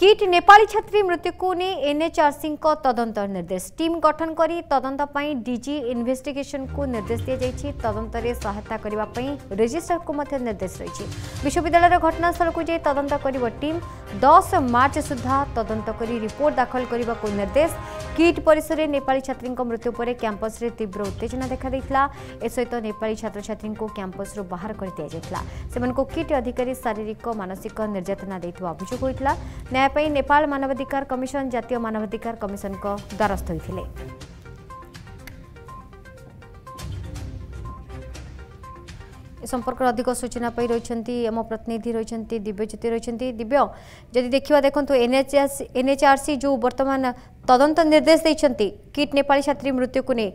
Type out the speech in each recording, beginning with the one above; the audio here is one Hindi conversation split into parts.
किट नेपाली छात्री मृत्यु को नहीं एनएचआरसी तदंत निर्देश टीम गठन करी तदंत पई डीजी इन्वेस्टिगेशन को निर्देश दिया जायछि। तदंत रे सहायता करिबा पई रजिस्ट्रार को मध्य निर्देश रही। विश्वविद्यालय घटनास्थल को जाई तदंत करिबो टीम 10 मार्च सुधा तदंत करी रिपोर्ट दाखल करिबा को निर्देश। किट परिसर में नेपाली छात्री मृत्यु पर कैंपस रे तीव्र उत्तेजना देखा देइतला। ए सहित नेपाली छात्र छात्री को कैंपस रो बाहर कर दिया जायतला। सेमन को किट अधिकारी शारीरिक मानसिक निर्यातना दैथवा अभियोग होइतला। न्याय पई नेपाल मानवाधिकार कमिशन जातीय मानवाधिकार कमिशन को द्वारस्थ होइथिले। संपर्क अधिक सूचना पाई रही आम प्रतिनिधि रही दिव्यज्योति रही। दिव्य जदि देखा देखो एनएचआरसी जो वर्तमान तदंत निर्देश देते किट नेपाली छात्री मृत्यु को नहीं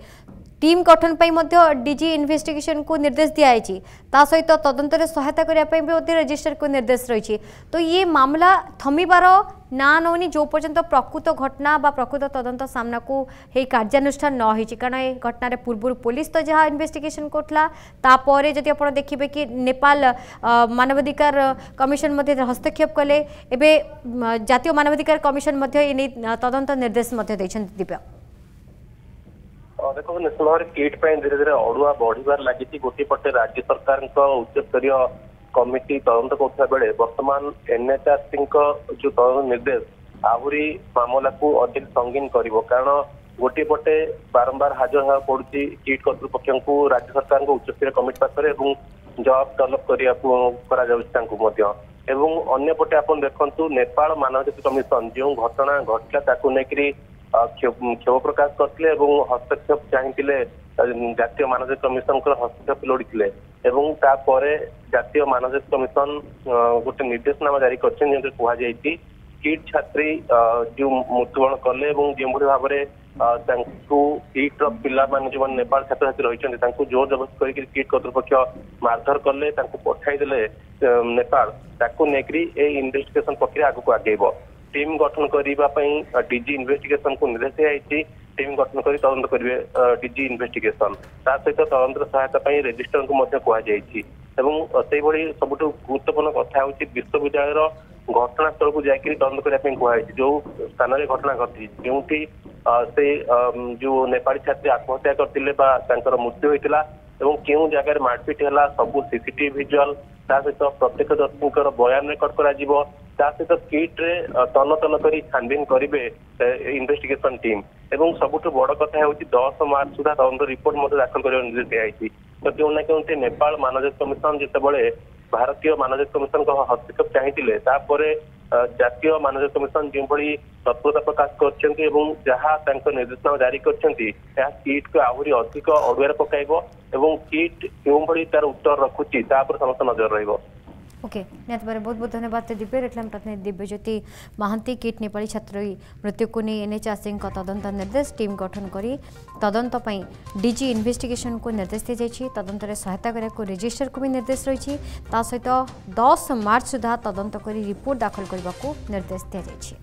टीम गठन पर डीजी इन्वेस्टिगेशन को निर्देश दिखाई सहित तदंत सहायता करने रजिस्टर को निर्देश रही। तो ये मामला थमिबार ना नौनी जो पर्यंत प्रकृत घटना बा प्रकृत तदंत सामना को कार्यानुष्ठान न हो कारण ये घटना पूर्व पुलिस तो जहाँ इन्वेस्टिगेशन करता तापर जदि आप देखिए कि नेपाल मानवाधिकार कमिशन हस्तक्षेप कले एवं जातीय मानवाधिकार कमिशन तदंत निर्देश दिव्य देखो निश्चित भाव में किट धीरे धीरे अड़ुआ बढ़िबार लगी। गोटे पटे राज्य सरकार उच्च स्तरीय कमिटी तदंत करुवा बेले वर्तमान एनएचआरसी जो तदंत निर्देश आहरी मामला को अधिक संगीन कर कारण गोटे पटे बारंबार हाजर होगा पड़ी किट कर्तृपक्ष को राज्य सरकार उच्च स्तरीय कमिटी पाखे जवाब तलब करपटे आप देखु नेपाल मानवाधिकार कमिशन जो घटना घटला क्षोभ प्रकाश करते हस्तक्षेप चाहिए जातीय मानवाधिकार कमिशन हस्तक्षेप लोड़ी जातीय मानवाधिकार कमिशन गोटे निर्देशनामा जारी कर किट छात्री जो मृत्युवरण कले जो भाव में किट्र पिला जो नेपाल छात्र छात्री रही जोर जबरदस्त कर किट कर्तृपक्ष मारधर कले पठाईदे नेपाल इन्वेस्टिगेशन प्रक्रिया आगे आगेब। टीम गठन करने डीजी इन्वेस्टिगेशन को निर्देश दिखाई। टीम गठन कर तदंत करेंगे डीजी इन्वेस्टिगेशन सहित तदंत सहायता रजिस्टर को कहुई। सबुठ गुरुत्वपूर्ण कथा हूँ विश्वविद्यालय घटनास्थल को जाकर तदंत करने कहुई जो स्थान में घटना घटी जो से जो नेपाली छात्री आत्महत्या करते मृत्यु होता क्यों जगह मारपिट है सब सीसीटीवी विजुआल सहित प्रत्यक्षदर्शी बयान रेकर्ड सहित किट रे तन तन कर छानबीन करेंगे इन्वेस्टिगेशन टीम एवं सबुठ बड़ कथा हूँ 10 मार्च सुधा तदंत रिपोर्ट दाखल कर निर्देश दिखाई। तो क्यों ना क्यों नेपाल मानवाधिकार कमिशन जिते भारतीय मानवाधिकार कमिशन हस्तक्षेप चाहिए जातीय मानवाधिकार कमिशन जो भाई तत्परता प्रकाश कर निर्देशनामा जारी किट को आहरी अधिक अड़ुआ पकाइब किट क्यों भाई तार उत्तर रखुची समस्त नजर रही। ओके बहुत बहुत धन्यवाद दिव्य रेखलाम प्रतिनिधि दिव्यज्योति महांती। किट नेपाली छात्र मृत्यु को नहीं एनएचआरसी तदंत निर्देश टीम गठन करी तदंत पई डीजी इन्वेस्टिगेशन को निर्देश दी जायछि। तदंत रे सहायता करने को रजिस्टर को भी निर्देश रही। सहित 10 मार्च सुधा तदंत करी रिपोर्ट दाखल करने को निर्देश दी जायछि।